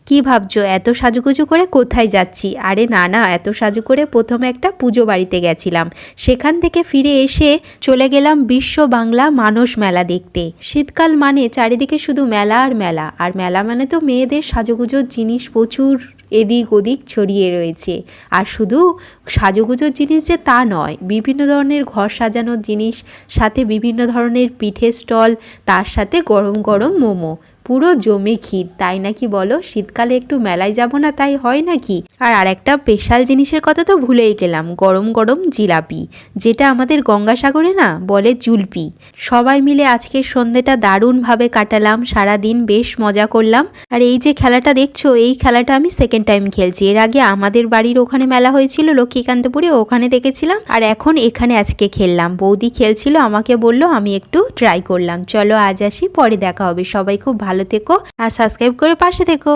কি ভাবছো এত সাজুগুজু করে কোথায় যাচ্ছি? আরে না না, এত সাজু করে প্রথমে একটা পুজো বাড়িতে গেছিলাম, সেখান থেকে ফিরে এসে চলে গেলাম বিশ্ব বাংলা মানস মেলা দেখতে। শীতকাল মানে চারিদিকে শুধু মেলা আর মেলা, আর মেলা মানে তো মেয়েদের সাজুগুজোর জিনিস প্রচুর এদিক ওদিক ছড়িয়ে রয়েছে। আর শুধু সাজুগুজোর জিনিস যে তা নয়, বিভিন্ন ধরনের ঘর সাজানোর জিনিস, সাথে বিভিন্ন ধরনের পিঠে স্টল, তার সাথে গরম গরম মোমো, পুরো জমে ক্ষীর, তাই নাকি বলো? শীতকালে একটু মেলায় যাব না তাই হয় নাকি? আর আরেকটা স্পেশাল জিনিসের কথা তো ভুলেই গেলাম, গরম গরম জিলাপি, যেটা আমাদের গঙ্গাসাগরে না বলে জুলপি। সবাই মিলে আজকের সন্ধ্যেটা দারুণভাবে কাটালাম, সারা দিন বেশ মজা করলাম। আর এই যে খেলাটা দেখছো, এই খেলাটা আমি সেকেন্ড টাইম খেলছি। এর আগে আমাদের বাড়ির ওখানে মেলা হয়েছিল লক্ষ্মীকান্তপুরে, ওখানে দেখেছিলাম, আর এখন এখানে আজকে খেললাম। বৌদি খেলছিল, আমাকে বলল, আমি একটু ট্রাই করলাম। চলো আজ আসি, পরে দেখা হবে। সবাই খুব ভালো থেকো আর সাবস্ক্রাইব করে পাশে থেকো।